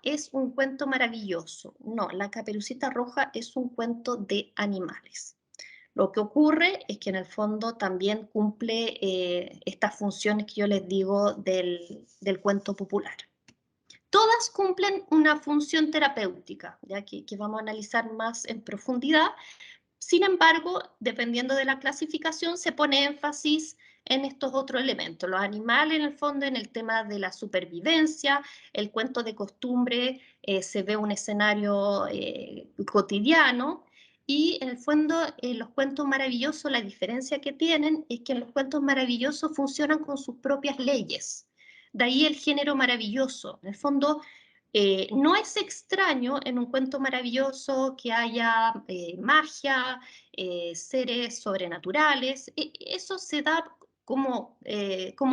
es un cuento maravilloso. No, La Caperucita Roja es un cuento de animales. Lo que ocurre es que en el fondo también cumple estas funciones que yo les digo del cuento popular. Todas cumplen una función terapéutica, ya que vamos a analizar más en profundidad. Sin embargo, dependiendo de la clasificación, se pone énfasis en estos otros elementos. Los animales, en el fondo, en el tema de la supervivencia, el cuento de costumbre, se ve un escenario cotidiano, y en el fondo, los cuentos maravillosos, la diferencia que tienen es que los cuentos maravillosos funcionan con sus propias leyes. De ahí el género maravilloso. En el fondo, no es extraño en un cuento maravilloso que haya magia, seres sobrenaturales. Eso se da como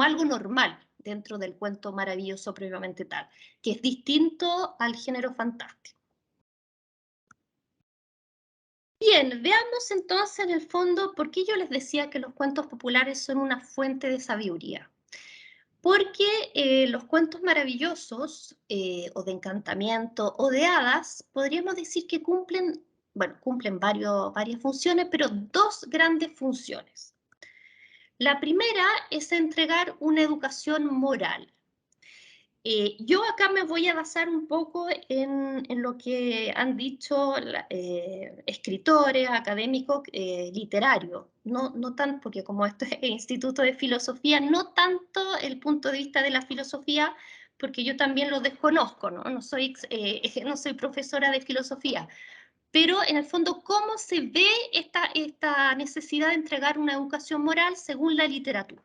algo normal dentro del cuento maravilloso propiamente tal, que es distinto al género fantástico. Bien, veamos entonces en el fondo por qué yo les decía que los cuentos populares son una fuente de sabiduría. Porque los cuentos maravillosos, o de encantamiento, o de hadas, podríamos decir que cumplen, bueno, cumplen varias funciones, pero dos grandes funciones. La primera es entregar una educación moral. Yo acá me voy a basar un poco en lo que han dicho escritores, académicos, literarios, no tanto, porque como esto es el Instituto de Filosofía, no tanto el punto de vista de la filosofía, porque yo también lo desconozco, ¿no? No soy profesora de filosofía, pero en el fondo, ¿cómo se ve esta necesidad de entregar una educación moral según la literatura?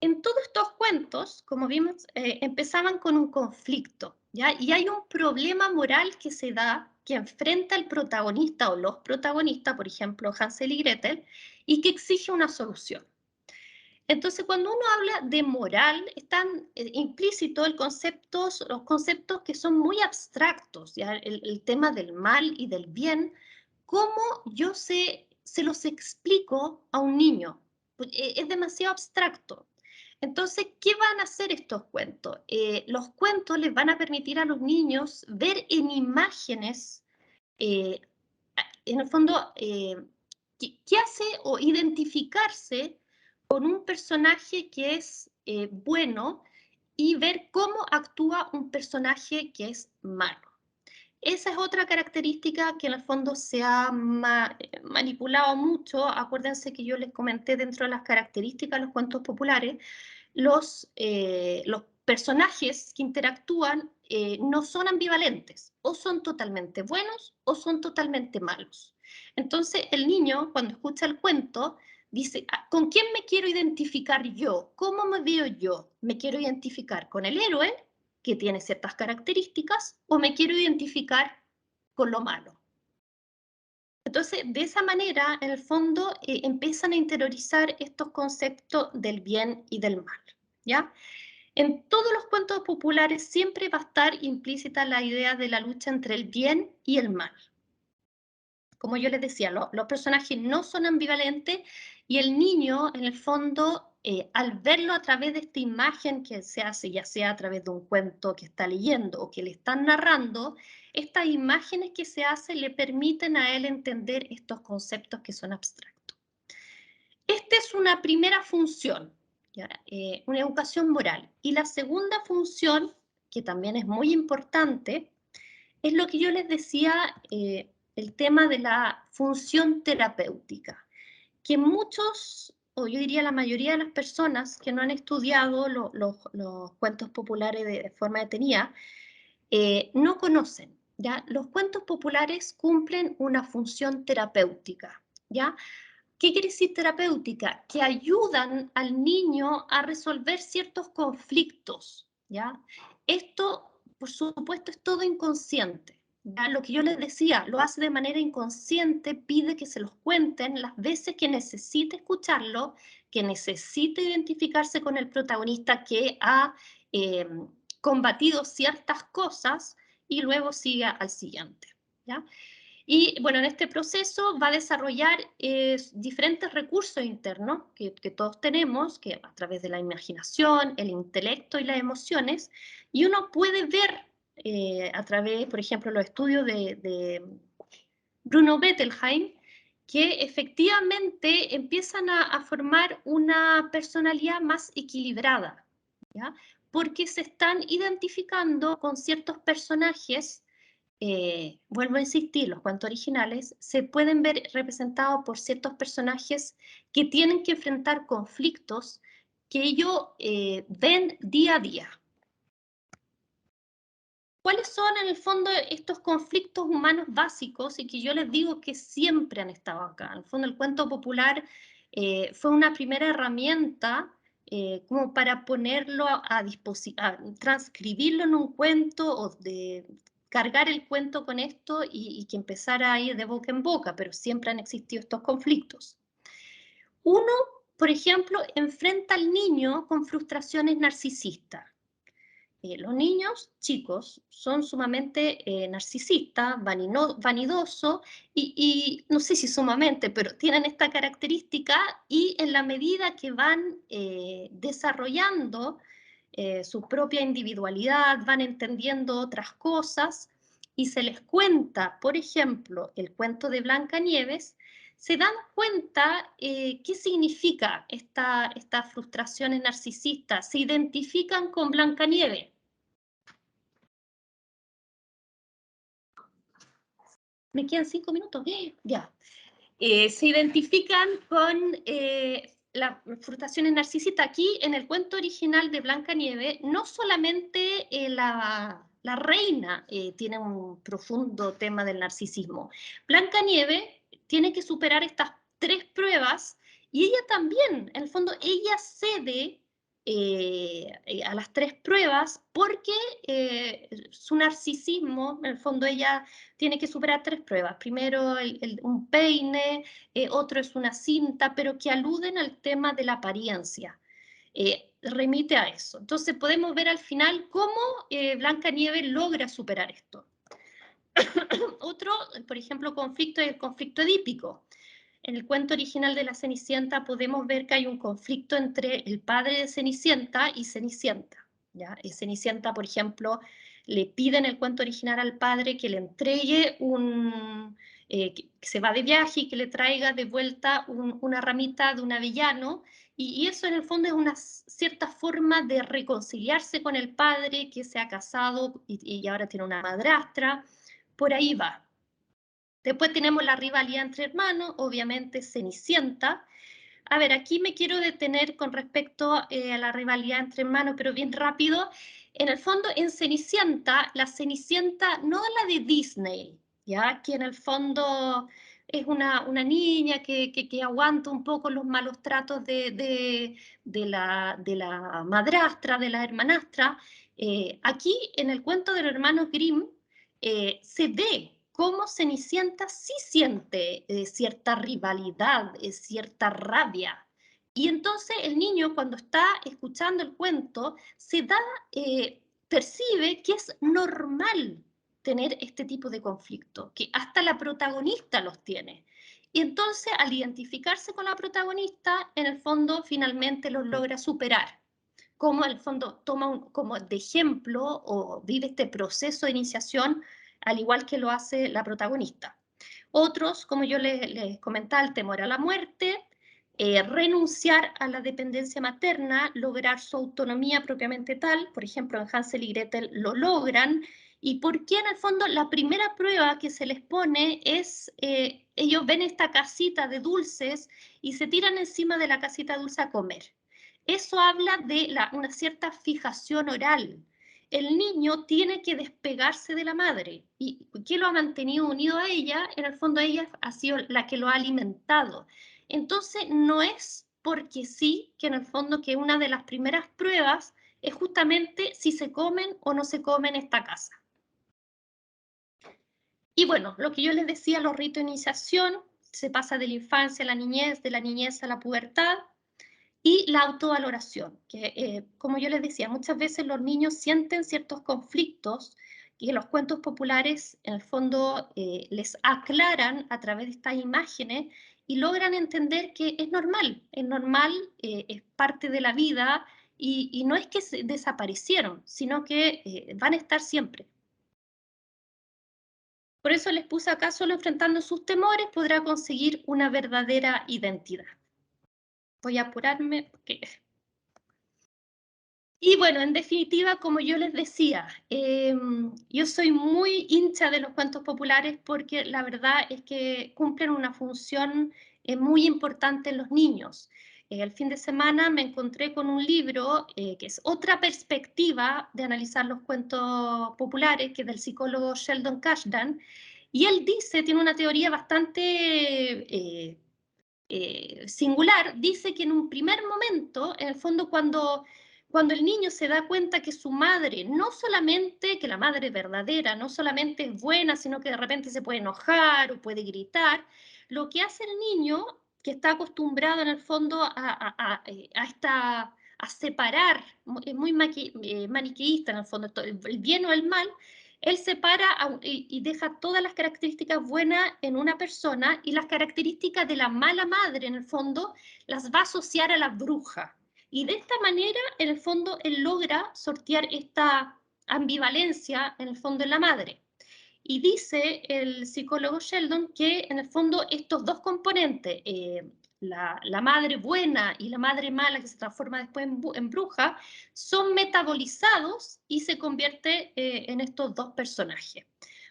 En todos estos cuentos, como vimos, empezaban con un conflicto, ¿ya? Y hay un problema moral que se da, que enfrenta el protagonista o los protagonistas, por ejemplo, Hansel y Gretel, y que exige una solución. Entonces, cuando uno habla de moral, están implícitos los conceptos que son muy abstractos, ¿ya? El tema del mal y del bien, ¿cómo yo se los explico a un niño? Pues, es demasiado abstracto. Entonces, ¿qué van a hacer estos cuentos? Los cuentos les van a permitir a los niños ver en imágenes, eh, en el fondo, ¿qué hace o identificarse con un personaje que es bueno y ver cómo actúa un personaje que es malo? Esa es otra característica que en el fondo se ha manipulado mucho. Acuérdense que yo les comenté dentro de las características de los cuentos populares, los personajes que interactúan no son ambivalentes, o son totalmente buenos o son totalmente malos. Entonces el niño, cuando escucha el cuento, dice, ¿con quién me quiero identificar yo? ¿Cómo me veo yo? ¿Me quiero identificar con el héroe, que tiene ciertas características, o me quiero identificar con lo malo? Entonces, de esa manera, en el fondo, empiezan a interiorizar estos conceptos del bien y del mal, ¿ya? En todos los cuentos populares siempre va a estar implícita la idea de la lucha entre el bien y el mal. Como yo les decía, los personajes no son ambivalentes, y el niño, en el fondo, al verlo a través de esta imagen que se hace, ya sea a través de un cuento que está leyendo o que le están narrando, estas imágenes que se hacen le permiten a él entender estos conceptos que son abstractos. Esta es una primera función, ¿ya? Una educación moral. Y la segunda función, que también es muy importante, es lo que yo les decía, el tema de la función terapéutica, que muchos, o yo diría la mayoría de las personas que no han estudiado los cuentos populares de forma detenida, no conocen, ¿ya? Los cuentos populares cumplen una función terapéutica, ¿ya? ¿Qué quiere decir terapéutica? Que ayudan al niño a resolver ciertos conflictos, ¿ya? Esto, por supuesto, es todo inconsciente, ¿ya? Lo que yo les decía, lo hace de manera inconsciente, pide que se los cuenten las veces que necesite escucharlo, que necesite identificarse con el protagonista que ha eh, combatido ciertas cosas, y luego siga al siguiente, ¿ya? Y bueno, en este proceso va a desarrollar diferentes recursos internos que todos tenemos, que a través de la imaginación, el intelecto y las emociones, y uno puede ver a través, por ejemplo, los estudios de Bruno Bettelheim, que efectivamente empiezan a formar una personalidad más equilibrada, ¿ya? Porque se están identificando con ciertos personajes. Vuelvo a insistir, los cuentos originales se pueden ver representados por ciertos personajes que tienen que enfrentar conflictos que ellos ven día a día. ¿Cuáles son en el fondo estos conflictos humanos básicos y que yo les digo que siempre han estado acá? En el fondo el cuento popular fue una primera herramienta como para ponerlo a disposición, transcribirlo en un cuento o de cargar el cuento con esto y que empezara a ir de boca en boca, pero siempre han existido estos conflictos. Uno, por ejemplo, enfrenta al niño con frustraciones narcisistas. Los niños chicos son sumamente narcisistas, vanidosos y no sé si sumamente, pero tienen esta característica y en la medida que van desarrollando su propia individualidad, van entendiendo otras cosas y se les cuenta, por ejemplo, el cuento de Blancanieves, se dan cuenta qué significa estas frustraciones narcisistas, se identifican con Blancanieves. Me quedan 5 minutos. Ya. Se identifican con las frustraciones narcisistas. Aquí, en el cuento original de Blancanieves, no solamente la reina tiene un profundo tema del narcisismo. Blancanieves tiene que superar estas 3 pruebas y ella también, en el fondo, ella cede a las 3 pruebas porque su narcisismo, en el fondo, ella tiene que superar 3 pruebas. Primero un peine, otro es una cinta, pero que aluden al tema de la apariencia. Remite a eso. Entonces podemos ver al final cómo Blancanieves logra superar esto. Otro, por ejemplo, conflicto es el conflicto edípico. En el cuento original de la Cenicienta podemos ver que hay un conflicto entre el padre de Cenicienta y Cenicienta. ¿Ya? Y Cenicienta, por ejemplo, le pide en el cuento original al padre que le entregue que se va de viaje y que le traiga de vuelta una ramita de un avellano, y eso en el fondo es una cierta forma de reconciliarse con el padre que se ha casado y ahora tiene una madrastra. Por ahí va. Después tenemos la rivalidad entre hermanos, obviamente Cenicienta. A ver, aquí me quiero detener con respecto a la rivalidad entre hermanos, pero bien rápido. En el fondo, en Cenicienta, la Cenicienta, no la de Disney, ¿ya? Que en el fondo es una niña que aguanta un poco los malos tratos de la madrastra, de la hermanastra. Aquí, en el cuento de los hermanos Grimm, se ve cómo Cenicienta sí siente cierta rivalidad, cierta rabia. Y entonces el niño, cuando está escuchando el cuento, percibe que es normal tener este tipo de conflicto, que hasta la protagonista los tiene. Y entonces, al identificarse con la protagonista, en el fondo finalmente los logra superar. Como en el fondo toma como de ejemplo o vive este proceso de iniciación al igual que lo hace la protagonista. Otros, como yo les comentaba, el temor a la muerte, renunciar a la dependencia materna, lograr su autonomía propiamente tal, por ejemplo, en Hansel y Gretel lo logran, y porque en el fondo la primera prueba que se les pone es, ellos ven esta casita de dulces y se tiran encima de la casita dulce a comer. Eso habla de una cierta fijación oral. El niño tiene que despegarse de la madre. ¿Y qué lo ha mantenido unido a ella? En el fondo ella ha sido la que lo ha alimentado. Entonces no es porque sí, que en el fondo que una de las primeras pruebas es justamente si se comen o no se comen esta casa. Y bueno, lo que yo les decía, los ritos de iniciación, se pasa de la infancia a la niñez, de la niñez a la pubertad, y la autovaloración, que como yo les decía, muchas veces los niños sienten ciertos conflictos que los cuentos populares, en el fondo, les aclaran a través de estas imágenes y logran entender que es normal, es parte de la vida y no es que desaparecieron, sino que van a estar siempre. Por eso les puse acá: solo enfrentando sus temores podrá conseguir una verdadera identidad. Voy a apurarme porque... Y bueno, en definitiva, como yo les decía, yo soy muy hincha de los cuentos populares porque la verdad es que cumplen una función muy importante en los niños. El fin de semana me encontré con un libro que es otra perspectiva de analizar los cuentos populares, que es del psicólogo Sheldon Cashdan, y él dice, tiene una teoría bastante singular, dice que en un primer momento, en el fondo, cuando el niño se da cuenta que su madre, no solamente que la madre es verdadera, no solamente es buena, sino que de repente se puede enojar o puede gritar, lo que hace el niño, que está acostumbrado en el fondo a separar, es muy maniqueísta en el fondo, el bien o el mal, él separa y deja todas las características buenas en una persona y las características de la mala madre, en el fondo, las va a asociar a la bruja. Y de esta manera, en el fondo, él logra sortear esta ambivalencia, en el fondo, en la madre. Y dice el psicólogo Sheldon que, en el fondo, estos dos componentes, la madre buena y la madre mala, que se transforma después en bruja, son metabolizados y se convierte en estos dos personajes.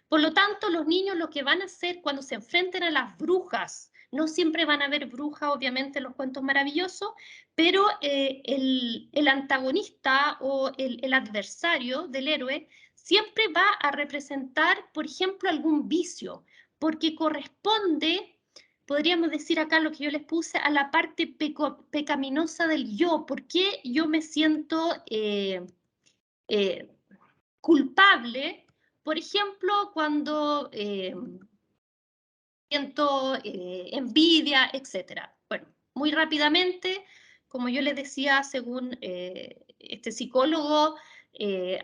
Por lo tanto, los niños lo que van a hacer cuando se enfrenten a las brujas, no siempre van a ver brujas, obviamente, en los cuentos maravillosos, pero el antagonista o el adversario del héroe siempre va a representar, por ejemplo, algún vicio, porque corresponde, podríamos decir acá lo que yo les puse, a la parte pecaminosa del yo. ¿Por qué yo me siento eh, culpable? Por ejemplo, cuando siento envidia, etcétera. Bueno, muy rápidamente, como yo les decía, según este psicólogo,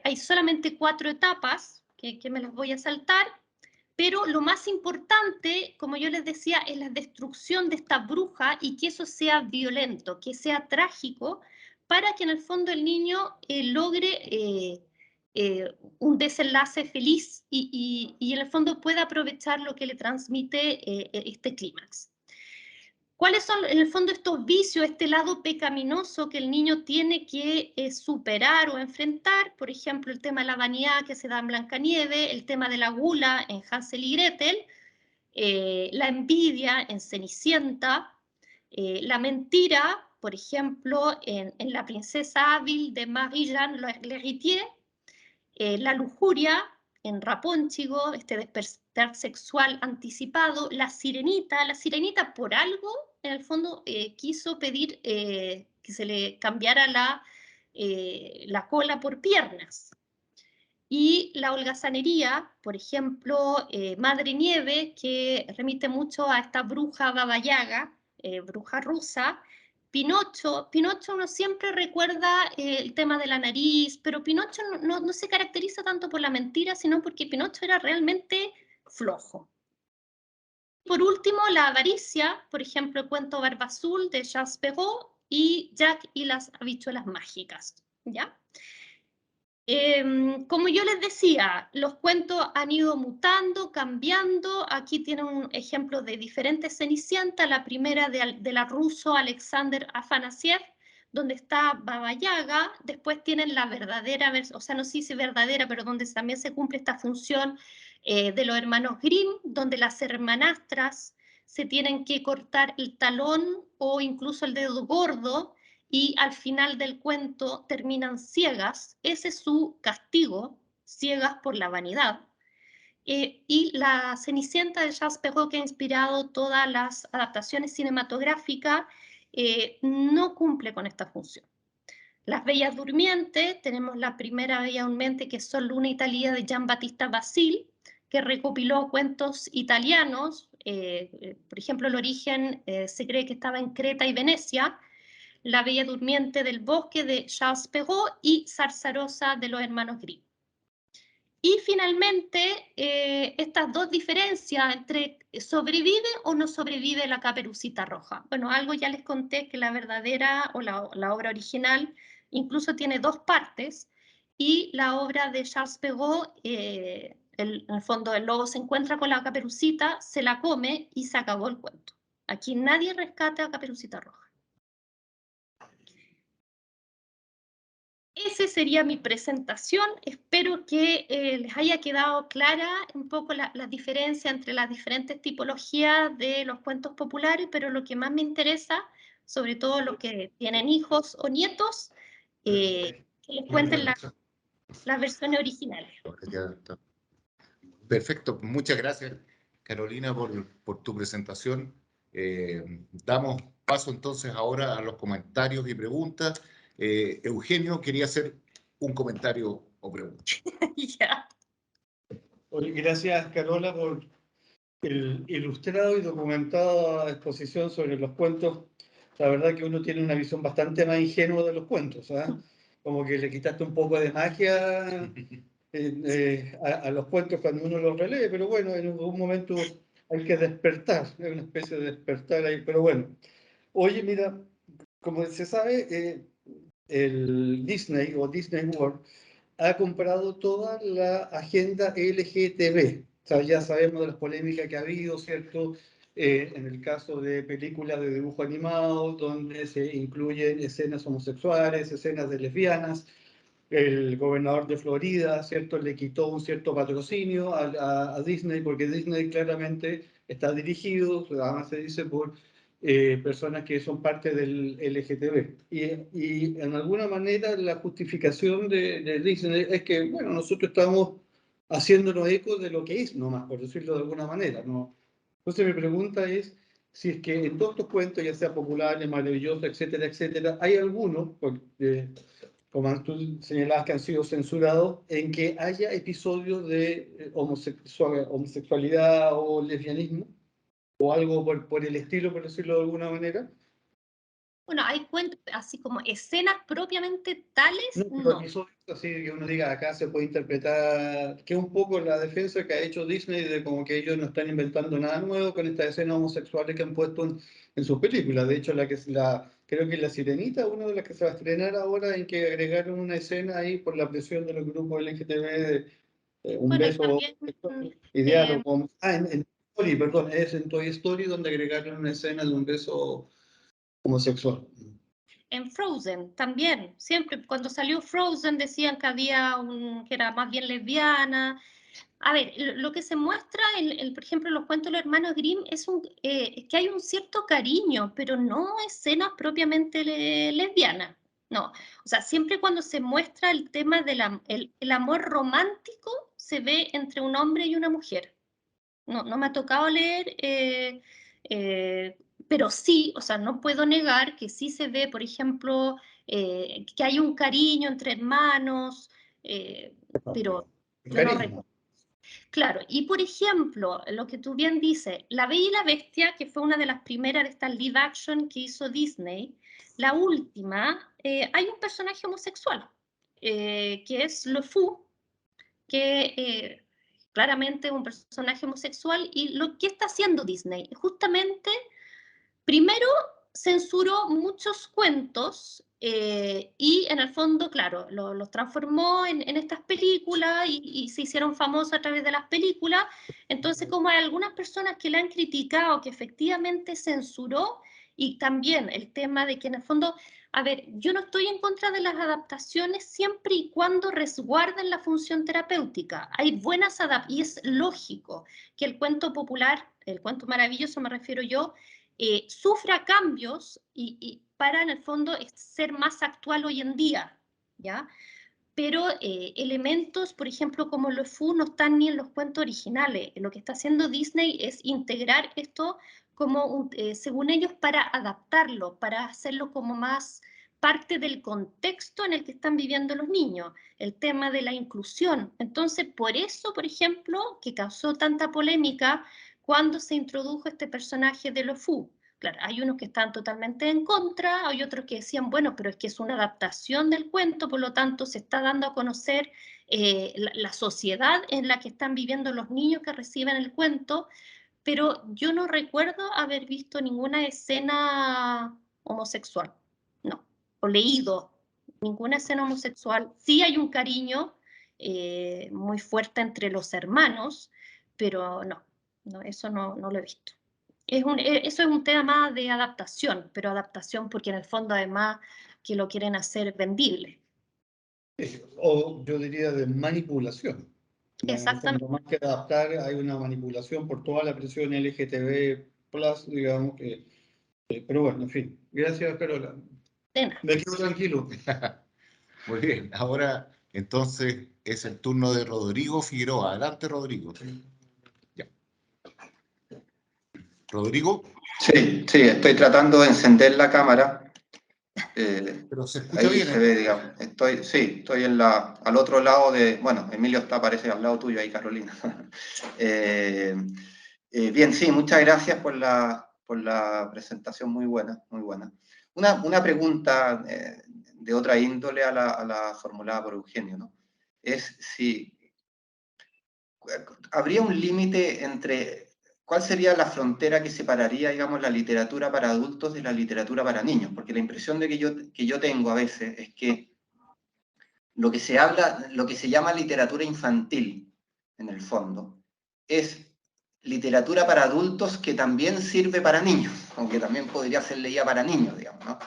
hay solamente 4 etapas que me las voy a saltar, pero lo más importante, como yo les decía, es la destrucción de esta bruja y que eso sea violento, que sea trágico, para que en el fondo el niño logre un desenlace feliz y en el fondo pueda aprovechar lo que le transmite este clímax. ¿Cuáles son, en el fondo, estos vicios, este lado pecaminoso que el niño tiene que superar o enfrentar? Por ejemplo, el tema de la vanidad que se da en Blancanieves, el tema de la gula en Hansel y Gretel, la envidia en Cenicienta, la mentira, por ejemplo, en La princesa hábil de Marie-Jeanne L'Héritier, la lujuria en Rapónchigo, este despertar sexual anticipado, la sirenita por algo, en el fondo, quiso pedir que se le cambiara la cola por piernas. Y la holgazanería, por ejemplo, Madre Nieve, que remite mucho a esta bruja Baba Yaga, bruja rusa. Pinocho uno siempre recuerda el tema de la nariz, pero Pinocho no se caracteriza tanto por la mentira, sino porque Pinocho era realmente flojo. Por último, la avaricia, por ejemplo, el cuento Barba Azul de Charles Perrault y Jack y las habichuelas mágicas, ¿ya? Como yo les decía, los cuentos han ido mutando, cambiando. Aquí tienen un ejemplo de diferentes Cenicientas. La primera de la ruso Alexander Afanasiev, donde está Baba Yaga. Después tienen la verdadera, o sea, no sé si verdadera, pero donde también se cumple esta función de los hermanos Grimm, donde las hermanastras se tienen que cortar el talón o incluso el dedo gordo y al final del cuento terminan ciegas. Ese es su castigo, ciegas por la vanidad. Y la Cenicienta de Charles Perrault, que ha inspirado todas las adaptaciones cinematográficas, no cumple con esta función. Las Bellas Durmientes, tenemos la primera Bella Durmiente, que es Sol, Luna y Talía, de Giambattista Basile, que recopiló cuentos italianos. Por ejemplo, el origen se cree que estaba en Creta y Venecia. La Bella Durmiente del Bosque, de Charles Perrault, y Zarzarosa, de los hermanos Grimm. Y finalmente, estas dos diferencias entre sobrevive o no sobrevive la Caperucita Roja. Bueno, algo ya les conté que la verdadera o la obra original incluso tiene dos partes, y la obra de Charles Perrault, en el fondo el lobo se encuentra con la Caperucita, se la come y se acabó el cuento. Aquí nadie rescata a Caperucita Roja. Esa sería mi presentación. Espero que les haya quedado clara un poco la diferencia entre las diferentes tipologías de los cuentos populares, pero lo que más me interesa, sobre todo los que tienen hijos o nietos, que les cuenten las versiones originales. Perfecto, muchas gracias, Carolina, por tu presentación. Damos paso entonces ahora a los comentarios y preguntas. Eugenio quería hacer un comentario o pregunta. Ya. Oye, gracias, Carola, por el ilustrado y documentada exposición sobre los cuentos. La verdad que uno tiene una visión bastante más ingenua de los cuentos, ¿ah? Como que le quitaste un poco de magia a los cuentos cuando uno los relee, pero bueno, en algún momento hay que despertar, es una especie de despertar ahí, pero bueno. Oye, mira, como se sabe, el Disney o Disney World ha comprado toda la agenda LGTB. O sea, ya sabemos de las polémicas que ha habido, ¿cierto? En el caso de películas de dibujo animado, donde se incluyen escenas homosexuales, escenas de lesbianas. El gobernador de Florida, ¿cierto?, le quitó un cierto patrocinio a Disney, porque Disney claramente está dirigido, además se dice, por personas que son parte del LGTB. Y en alguna manera la justificación de Disney es que, bueno, nosotros estamos haciéndonos eco de lo que es, nomás, por decirlo de alguna manera, ¿no? Entonces mi pregunta es, si es que en todos estos cuentos, ya sea populares, maravillosos, etcétera, etcétera, hay algunos, como tú señalabas, que han sido censurados, en que haya episodios de homosexualidad o lesbianismo, o algo por el estilo, por decirlo de alguna manera. Bueno, hay cuentos, así como escenas propiamente tales, no. Episodios así que uno diga, acá se puede interpretar, que es un poco la defensa que ha hecho Disney de como que ellos no están inventando nada nuevo con estas escenas homosexuales que han puesto en sus películas. De hecho, creo que La Sirenita, una de las que se va a estrenar ahora, en que agregaron una escena ahí por la presión de los grupos LGTB, un Bueno, y beso también ideal. En Toy Story, perdón, es en Toy Story donde agregaron una escena de un beso homosexual. en Frozen también, siempre cuando salió Frozen decían que había que era más bien lesbiana. A ver, lo que se muestra, por ejemplo, en los cuentos de los hermanos Grimm es que hay un cierto cariño, pero no escenas propiamente lesbianas. No, o sea, siempre cuando se muestra el tema del el amor romántico, se ve entre un hombre y una mujer. No me ha tocado leer, pero sí, o sea, no puedo negar que sí se ve, por ejemplo, que hay un cariño entre hermanos, pero yo no recuerdo. Claro, y por ejemplo, lo que tú bien dices, La Bella y la Bestia, que fue una de las primeras de estas live action que hizo Disney, la última, hay un personaje homosexual, que es Le Fou, que claramente es un personaje homosexual, y lo que está haciendo Disney, justamente, primero censuró muchos cuentos y en el fondo, claro, los transformó en estas películas y se hicieron famosos a través de las películas. Entonces, como hay algunas personas que le han criticado que efectivamente censuró, y también el tema de que en el fondo, a ver, yo no estoy en contra de las adaptaciones siempre y cuando resguarden la función terapéutica. Hay buenas adaptaciones y es lógico que el cuento popular, el cuento maravilloso me refiero yo, sufra cambios para en el fondo ser más actual hoy en día, ¿ya? Pero elementos, por ejemplo, como los Fu, no están ni en los cuentos originales. Lo que está haciendo Disney es integrar esto como, según ellos, para adaptarlo, para hacerlo como más parte del contexto en el que están viviendo los niños, el tema de la inclusión. Entonces, por eso, por ejemplo, que causó tanta polémica cuando se introdujo este personaje de Lo Fu, Claro, hay unos que están totalmente en contra, hay otros que decían, bueno, pero es que es una adaptación del cuento, por lo tanto se está dando a conocer la sociedad en la que están viviendo los niños que reciben el cuento, pero yo no recuerdo haber visto ninguna escena homosexual, no, o leído ninguna escena homosexual. Sí hay un cariño muy fuerte entre los hermanos, pero no, eso no lo he visto. Eso es un tema más de adaptación, pero adaptación porque en el fondo además que lo quieren hacer vendible. O yo diría de manipulación. Exactamente. Más que adaptar, hay una manipulación por toda la presión LGTB+, digamos que... pero bueno, en fin. Gracias, Carola. Me quedo tranquilo. Muy bien, ahora entonces es el turno de Rodrigo Figueroa. Adelante, Rodrigo. Ya. Rodrigo. Sí, estoy tratando de encender la cámara. Pero se escucha ahí bien. se ve, digamos. Estoy al otro lado de... Bueno, Emilio parece al lado tuyo ahí, Carolina. Bien, sí, muchas gracias por la presentación, muy buena, muy buena. Una pregunta de otra índole a la formulada por Eugenio, ¿no? Es si habría un límite entre... ¿Cuál sería la frontera que separaría, digamos, la literatura para adultos de la literatura para niños? Porque la impresión que yo tengo a veces es que lo que se llama literatura infantil, en el fondo, es literatura para adultos que también sirve para niños, aunque también podría ser leída para niños, digamos, ¿no?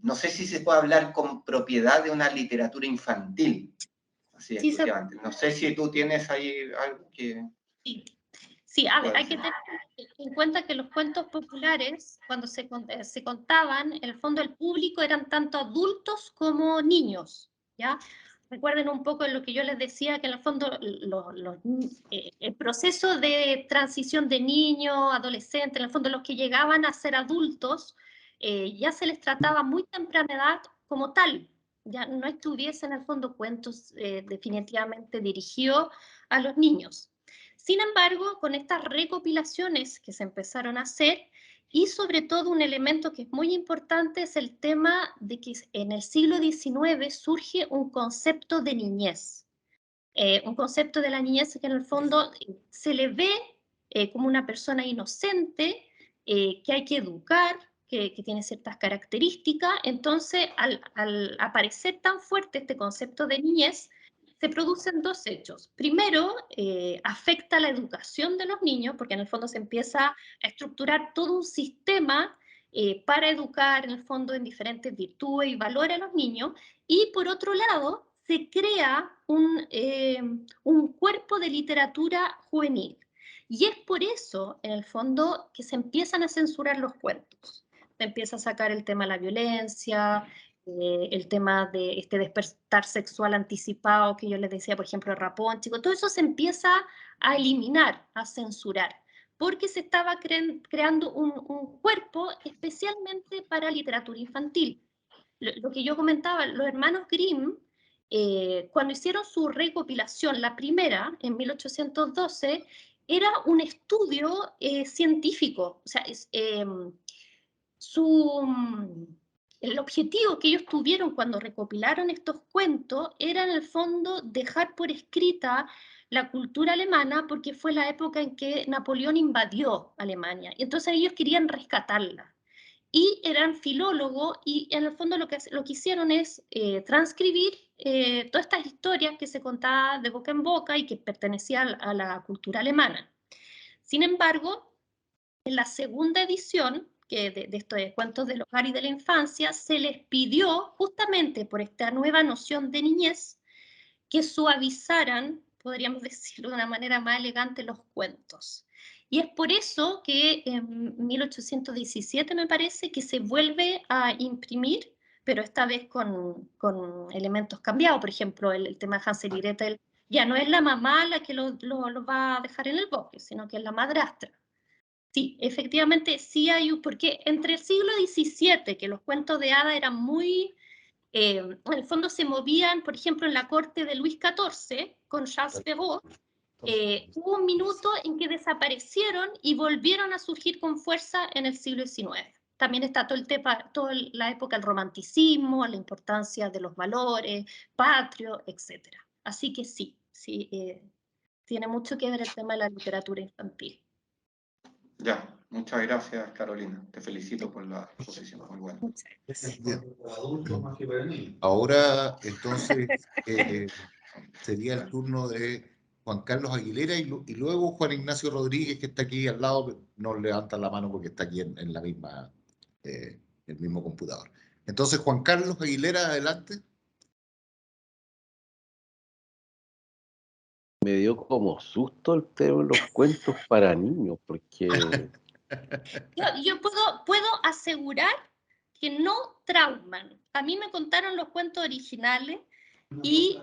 No sé si se puede hablar con propiedad de una literatura infantil, así exclusivamente. No sé si tú tienes ahí algo que... Sí, a ver, hay que tener en cuenta que los cuentos populares, cuando se contaban, en el fondo el público eran tanto adultos como niños, ¿ya? Recuerden un poco lo que yo les decía, que en el fondo el proceso de transición de niño, adolescente, en el fondo los que llegaban a ser adultos, ya se les trataba muy temprana edad como tal, ya no estuviesen en el fondo cuentos definitivamente dirigidos a los niños. Sin embargo, con estas recopilaciones que se empezaron a hacer, y sobre todo un elemento que es muy importante es el tema de que en el siglo XIX surge un concepto de niñez. Un concepto de la niñez que en el fondo se le ve como una persona inocente, que hay que educar, que tiene ciertas características. Entonces, al aparecer tan fuerte este concepto de niñez, se producen dos hechos. Primero, afecta la educación de los niños, porque en el fondo se empieza a estructurar todo un sistema para educar en el fondo en diferentes virtudes y valores a los niños. Y por otro lado, se crea un cuerpo de literatura juvenil. Y es por eso, en el fondo, que se empiezan a censurar los cuentos. Se empieza a sacar el tema de la violencia, el tema de este despertar sexual anticipado que yo les decía, por ejemplo, Rapón, chico, todo eso se empieza a eliminar, a censurar, porque se estaba creando un cuerpo especialmente para literatura infantil. Lo que yo comentaba, los hermanos Grimm, cuando hicieron su recopilación, la primera, en 1812, era un estudio científico. O sea, el objetivo que ellos tuvieron cuando recopilaron estos cuentos era en el fondo dejar por escrita la cultura alemana, porque fue la época en que Napoleón invadió Alemania. Y entonces ellos querían rescatarla. Y eran filólogos y en el fondo lo que hicieron es transcribir todas estas historias que se contaban de boca en boca y que pertenecían a la cultura alemana. Sin embargo, en la segunda edición de estos cuentos del hogar y de la infancia, se les pidió, justamente por esta nueva noción de niñez, que suavizaran, podríamos decirlo de una manera más elegante, los cuentos. Y es por eso que en 1817, me parece, que se vuelve a imprimir, pero esta vez con elementos cambiados. Por ejemplo, el tema de Hansel y Gretel ya no es la mamá la que lo va a dejar en el bosque, sino que es la madrastra. Sí, efectivamente sí hay, porque entre el siglo XVII, que los cuentos de hadas eran muy, en el fondo se movían, por ejemplo, en la corte de Luis XIV, con Charles Perrault, Hubo un minuto en que desaparecieron y volvieron a surgir con fuerza en el siglo XIX. También está toda la época del romanticismo, la importancia de los valores patrios, etc. Así que sí, tiene mucho que ver el tema de la literatura infantil. Ya, muchas gracias, Carolina. Te felicito por la exposición, muy buena. Muchas gracias. Ahora, entonces, sería el turno de Juan Carlos Aguilera y luego Juan Ignacio Rodríguez, que está aquí al lado, pero no levanta la mano porque está aquí en la misma, el mismo computador. Entonces, Juan Carlos Aguilera, adelante. Me dio como susto el tema de los cuentos para niños, porque Yo puedo asegurar que no trauman. A mí me contaron los cuentos originales y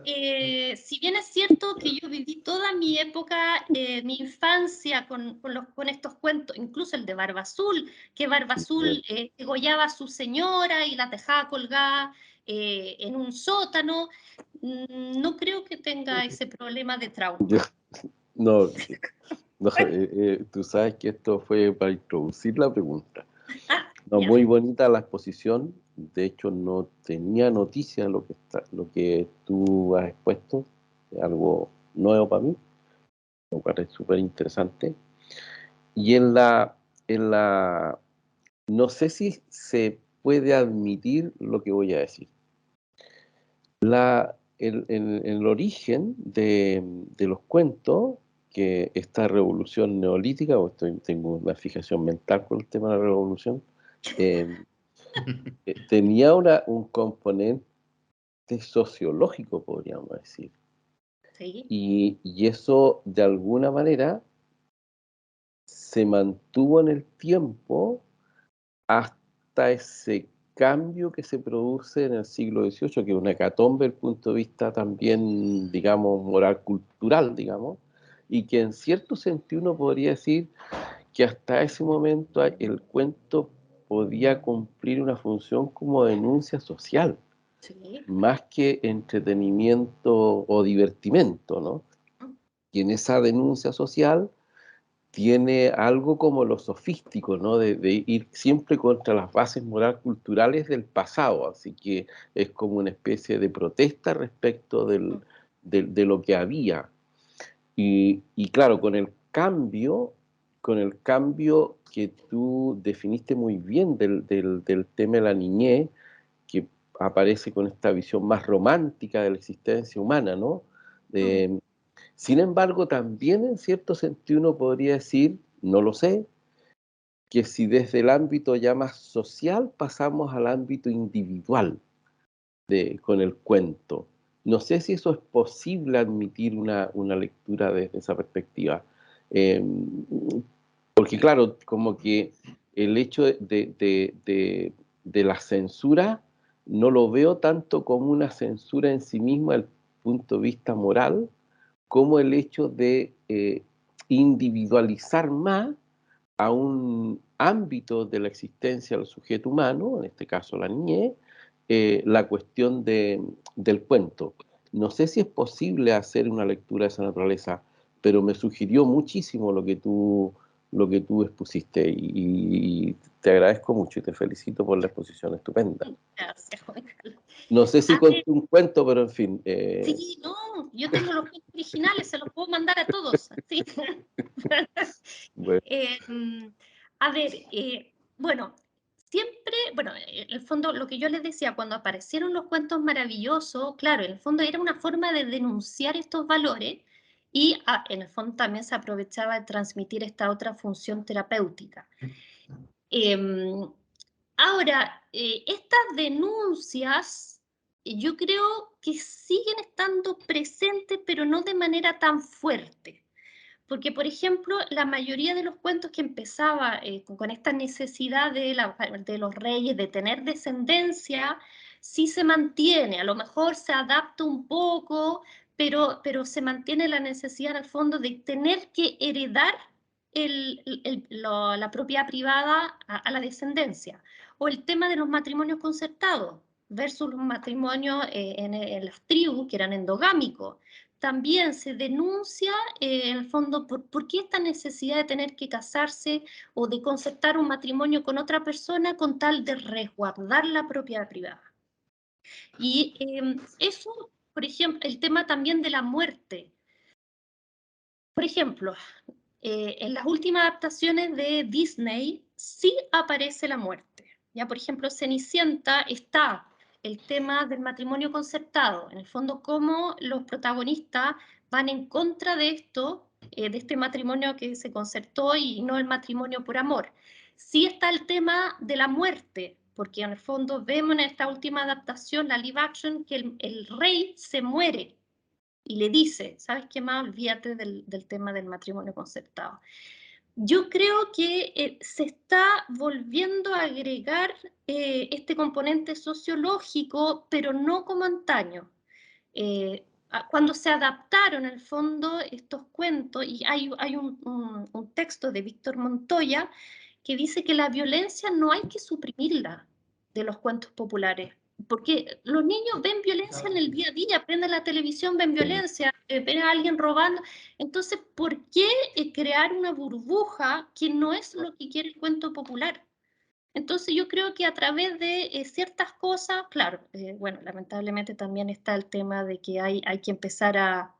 si bien es cierto que yo viví toda mi época, mi infancia con estos cuentos, incluso el de Barba Azul, que Barba Azul degollaba a su señora y la dejaba colgada en un sótano, no creo que tenga ese problema de trauma. yo, no, no, tú sabes que esto fue para introducir la pregunta. No, Ya. muy bonita la exposición. De hecho, no tenía noticia de lo que tú has expuesto, es algo nuevo para mí, me parece súper interesante. Y no sé si se puede admitir lo que voy a decir. El origen de los cuentos, que esta revolución neolítica, o tengo una fijación mental con el tema de la revolución, tenía un componente sociológico, podríamos decir. Sí. Y eso, de alguna manera, se mantuvo en el tiempo hasta ese cambio que se produce en el siglo XVIII, que es una hecatombe desde el punto de vista también, digamos, moral, cultural, digamos, y que en cierto sentido uno podría decir que hasta ese momento el cuento podía cumplir una función como denuncia social, Sí. más que entretenimiento o divertimento, ¿no? Y en esa denuncia social tiene algo como lo sofístico, ¿no? De ir siempre contra las bases moral culturales del pasado, así que es como una especie de protesta respecto de lo que había. Y claro, con el cambio que tú definiste muy bien del tema de la niñez, que aparece con esta visión más romántica de la existencia humana, ¿no? Sin embargo, también en cierto sentido uno podría decir, no lo sé, que si desde el ámbito ya más social pasamos al ámbito individual con el cuento. No sé si eso es posible admitir una lectura desde esa perspectiva. Porque claro, como que el hecho de la censura no lo veo tanto como una censura en sí misma desde el punto de vista moral, como el hecho de individualizar más a un ámbito de la existencia del sujeto humano, en este caso la niñez, la cuestión del cuento. No sé si es posible hacer una lectura de esa naturaleza, pero me sugirió muchísimo lo que tú expusiste y te agradezco mucho y te felicito por la exposición estupenda. Gracias, Juan Carlos. No sé si conté un cuento, pero en fin. Sí, no, yo tengo los cuentos originales, se los puedo mandar a todos. ¿Sí? Bueno. A ver, bueno, siempre, bueno, en el fondo lo que yo les decía, cuando aparecieron los cuentos maravillosos, claro, en el fondo era una forma de denunciar estos valores y en el fondo también se aprovechaba de transmitir esta otra función terapéutica. Ahora, estas denuncias yo creo que siguen estando presentes, pero no de manera tan fuerte. Porque, por ejemplo, la mayoría de los cuentos que empezaba con esta necesidad de los reyes de tener descendencia, sí se mantiene, a lo mejor se adapta un poco, pero se mantiene la necesidad en el fondo de tener que heredar la propiedad privada a la descendencia. O el tema de los matrimonios concertados versus los matrimonios en las tribus que eran endogámicos. también se denuncia, en el fondo, por qué esta necesidad de tener que casarse o de concertar un matrimonio con otra persona con tal de resguardar la propiedad privada. Y eso, por ejemplo, el tema también de la muerte. Por ejemplo, en las últimas adaptaciones de Disney sí aparece la muerte. Ya, por ejemplo, Cenicienta está el tema del matrimonio concertado. En el fondo, cómo los protagonistas van en contra de esto, de este matrimonio que se concertó y no el matrimonio por amor. Sí está el tema de la muerte, porque en el fondo vemos en esta última adaptación, la live action, que el rey se muere y le dice, ¿sabes qué más? Olvídate del tema del matrimonio concertado. Yo creo que se está volviendo a agregar este componente sociológico, pero no como antaño. Cuando se adaptaron, en el fondo, estos cuentos, y hay un texto de Víctor Montoya que dice que la violencia no hay que suprimirla de los cuentos populares, porque los niños ven violencia en el día a día, prenden la televisión, ven violencia, ven a alguien robando. Entonces, ¿por qué crear una burbuja que no es lo que quiere el cuento popular? Entonces yo creo que a través de ciertas cosas, claro, bueno, lamentablemente también está el tema de que hay que empezar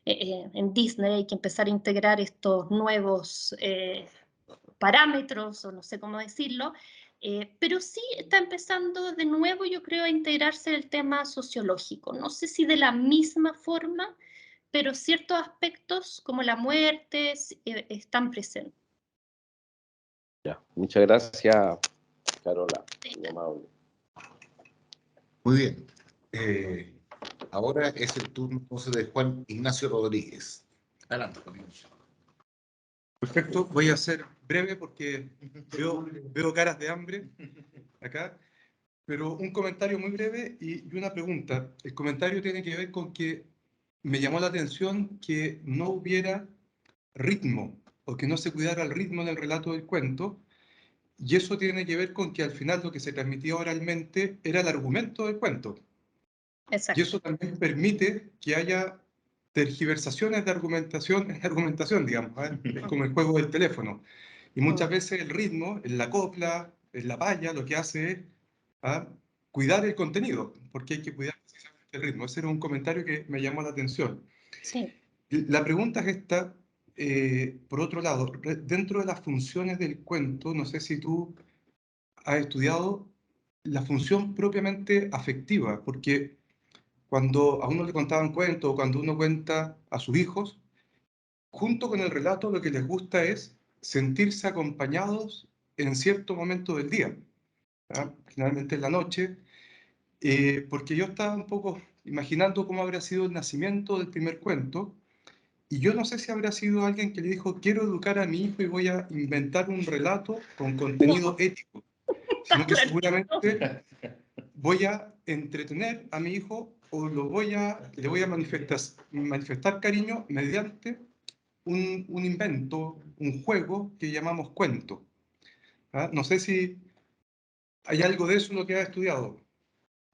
en Disney hay que empezar a integrar estos nuevos parámetros, o no sé cómo decirlo, pero sí está empezando de nuevo, yo creo, a integrarse el tema sociológico. No sé si de la misma forma, pero ciertos aspectos como la muerte están presentes. Ya, muchas gracias, Carola, muy amable. Muy bien. Ahora es el turno entonces de Juan Ignacio Rodríguez. Adelante, Juan Ignacio. Perfecto, voy a ser breve porque veo caras de hambre acá, pero un comentario muy breve y una pregunta. El comentario tiene que ver con que me llamó la atención que no hubiera ritmo o que no se cuidara el ritmo en el relato del cuento, y eso tiene que ver con que al final lo que se transmitía oralmente era el argumento del cuento. Exacto. Y eso también permite que haya tergiversaciones de argumentación, digamos, ¿eh? Es como el juego del teléfono. Y muchas veces el ritmo, en la copla, en la palla, lo que hace es cuidar el contenido, porque hay que cuidar precisamente el ritmo. Ese era un comentario que me llamó la atención. Sí. La pregunta es esta, por otro lado, dentro de las funciones del cuento, no sé si tú has estudiado la función propiamente afectiva, porque cuando a uno le contaban cuentos o cuando uno cuenta a sus hijos, junto con el relato lo que les gusta es sentirse acompañados en cierto momento del día, ¿verdad? Generalmente en la noche, porque yo estaba un poco imaginando cómo habría sido el nacimiento del primer cuento, y yo no sé si habrá sido alguien que le dijo, quiero educar a mi hijo y voy a inventar un relato con contenido ético, sino que seguramente voy a entretener a mi hijo o le voy a manifestar cariño mediante un invento, un juego que llamamos cuento. ¿Ah? No sé si hay algo de eso en lo que has estudiado.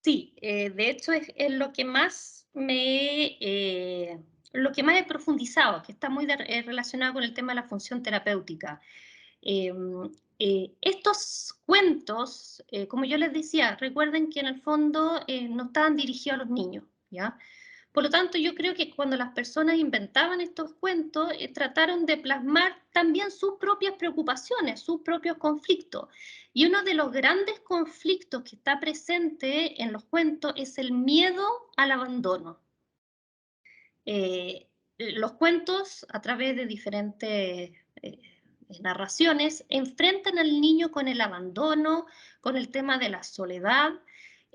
Sí, de hecho es lo que más lo que más he profundizado, que está muy relacionado con el tema de la función terapéutica. Estos cuentos, como yo les decía, recuerden que en el fondo no estaban dirigidos a los niños, ¿ya? Por lo tanto, yo creo que cuando las personas inventaban estos cuentos, trataron de plasmar también sus propias preocupaciones, sus propios conflictos. Y uno de los grandes conflictos que está presente en los cuentos es el miedo al abandono. Los cuentos, a través de diferentes narraciones, enfrentan al niño con el abandono, con el tema de la soledad,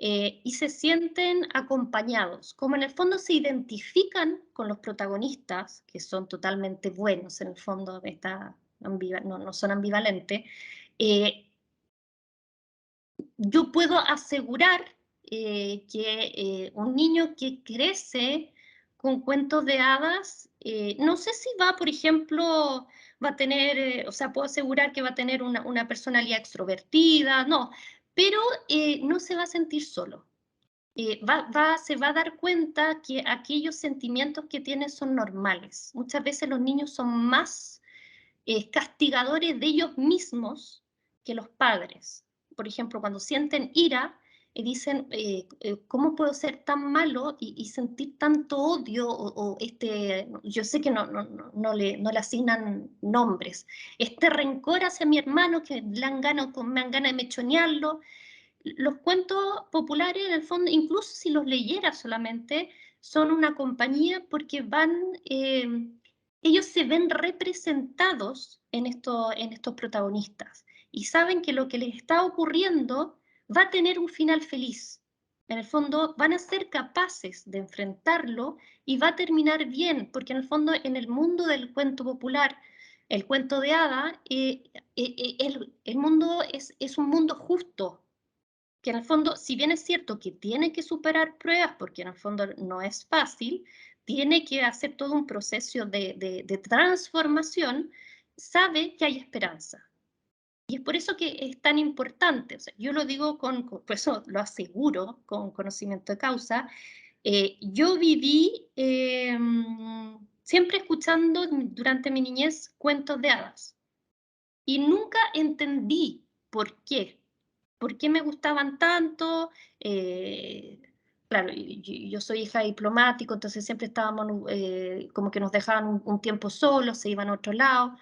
y se sienten acompañados, como en el fondo se identifican con los protagonistas, que son totalmente buenos, en el fondo no son ambivalentes. Yo puedo asegurar que un niño que crece con cuentos de hadas, no sé si va, por ejemplo, va a tener, o sea, puedo asegurar que va a tener una personalidad extrovertida, no, pero no se va a sentir solo. se va a dar cuenta que aquellos sentimientos que tiene son normales. Muchas veces los niños son más castigadores de ellos mismos que los padres. Por ejemplo, cuando sienten ira, dicen, ¿cómo puedo ser tan malo y sentir tanto odio? Yo sé que no le asignan nombres. Este rencor hacia mi hermano que me dan ganas de mechonearlo. Los cuentos populares, en el fondo, incluso si los leyera solamente, son una compañía porque ellos se ven representados en estos protagonistas y saben que lo que les está ocurriendo va a tener un final feliz. En el fondo van a ser capaces de enfrentarlo y va a terminar bien, porque en el fondo en el mundo del cuento popular, el cuento de hada, el mundo es un mundo justo, que en el fondo, si bien es cierto que tiene que superar pruebas, porque en el fondo no es fácil, tiene que hacer todo un proceso de transformación, sabe que hay esperanza. Y es por eso que es tan importante. O sea, yo lo digo por eso lo aseguro con conocimiento de causa. Yo viví siempre escuchando durante mi niñez cuentos de hadas y nunca entendí por qué me gustaban tanto. Claro, yo soy hija de diplomático, entonces siempre estábamos como que nos dejaban un tiempo solos, se iban a otro lado.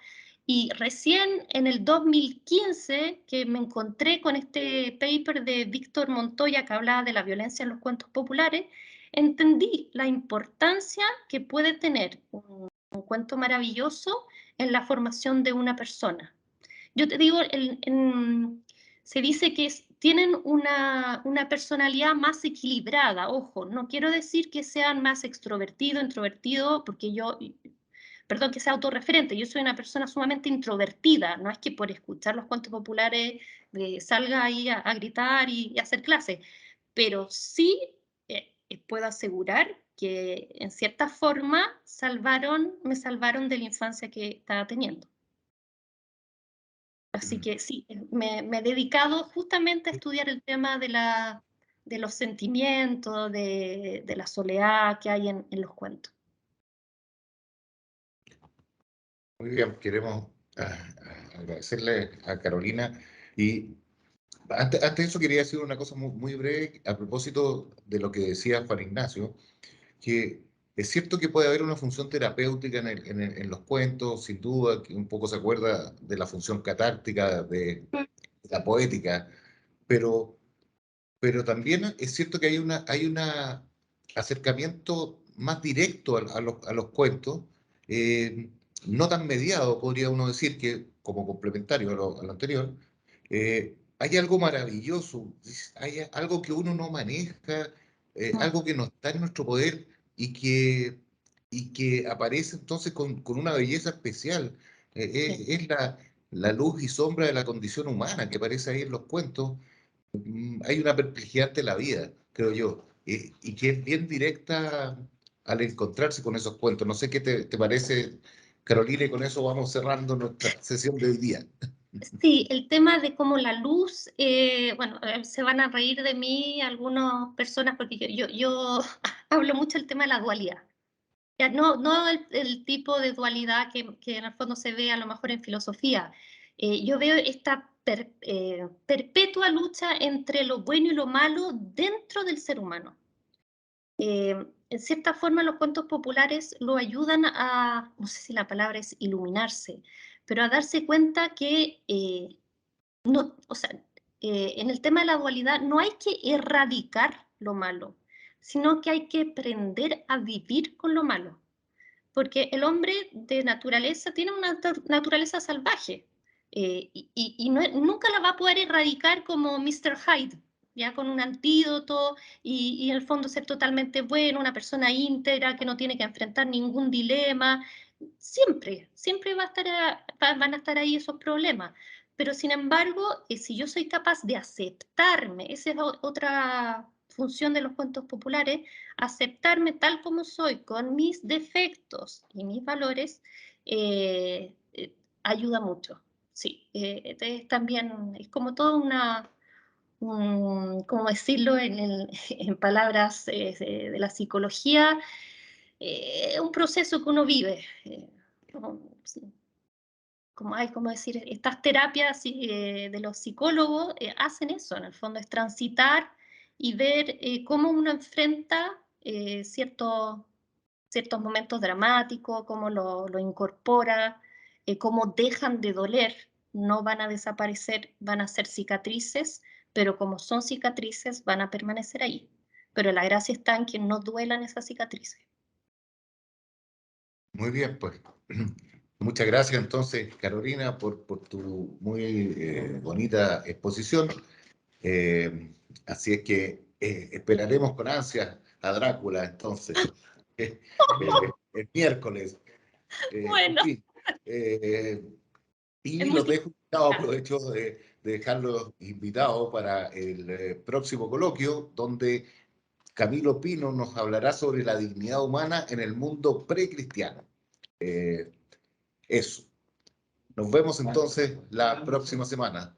Y recién en el 2015 que me encontré con este paper de Víctor Montoya que hablaba de la violencia en los cuentos populares, entendí la importancia que puede tener un cuento maravilloso en la formación de una persona. Yo te digo, se dice que tienen una personalidad más equilibrada. Ojo, no quiero decir que sean más extrovertido, introvertido, porque perdón, que sea autorreferente. Yo soy una persona sumamente introvertida. No es que por escuchar los cuentos populares salga ahí a gritar y hacer clase, pero sí puedo asegurar que en cierta forma me salvaron de la infancia que estaba teniendo. Así que sí, me he dedicado justamente a estudiar el tema de los sentimientos, de la soledad que hay en los cuentos. Muy bien, queremos agradecerle a Carolina. Y antes de eso quería decir una cosa muy breve a propósito de lo que decía Juan Ignacio, que es cierto que puede haber una función terapéutica en los cuentos, sin duda, que un poco se acuerda de la función catártica, de la poética, pero, pero también es cierto que hay una acercamiento más directo a los cuentos, eh, no tan mediado, podría uno decir, que como complementario a lo anterior. Hay algo maravilloso, hay algo que uno no maneja, algo que no está en nuestro poder y que aparece entonces con una belleza especial. Es la luz y sombra de la condición humana que aparece ahí en los cuentos. Hay una perplejidad de la vida, creo yo, y que es bien directa al encontrarse con esos cuentos. No sé qué te parece, Carolina, y con eso vamos cerrando nuestra sesión de hoy día. Sí, el tema de cómo la luz, bueno, se van a reír de mí algunas personas porque yo hablo mucho del tema de la dualidad. Ya, no el tipo de dualidad que en el fondo se ve a lo mejor en filosofía. Yo veo esta perpetua lucha entre lo bueno y lo malo dentro del ser humano. En cierta forma, los cuentos populares lo ayudan a, no sé si la palabra es iluminarse, pero a darse cuenta que no, o sea, en el tema de la dualidad no hay que erradicar lo malo, sino que hay que aprender a vivir con lo malo. Porque el hombre de naturaleza tiene una naturaleza salvaje y nunca la va a poder erradicar como Mr. Hyde, ya con un antídoto y en el fondo ser totalmente bueno, una persona íntegra que no tiene que enfrentar ningún dilema. Siempre van a estar ahí esos problemas. Pero sin embargo, si yo soy capaz de aceptarme, esa es otra función de los cuentos populares, aceptarme tal como soy, con mis defectos y mis valores, ayuda mucho. Sí, también es como toda ¿cómo decirlo en palabras de la psicología? Un proceso que uno vive. ¿Cómo decir? Estas terapias de los psicólogos hacen eso, en el fondo es transitar y ver cómo uno enfrenta ciertos momentos dramáticos, cómo lo incorpora, cómo dejan de doler, no van a desaparecer, van a ser cicatrices, pero como son cicatrices van a permanecer ahí. Pero la gracia está en que no duelan esas cicatrices. Muy bien, pues. Muchas gracias entonces, Carolina, por tu muy bonita exposición. Así es que esperaremos con ansias a Drácula entonces, el miércoles. En Bueno, fin, es y muy los dejo invitados, significativo. aprovecho de dejarlos invitados para el próximo coloquio, donde Camilo Pino nos hablará sobre la dignidad humana en el mundo precristiano. Eso. Nos vemos entonces la próxima semana.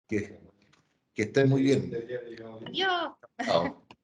Que estén muy bien. Adiós. Chao.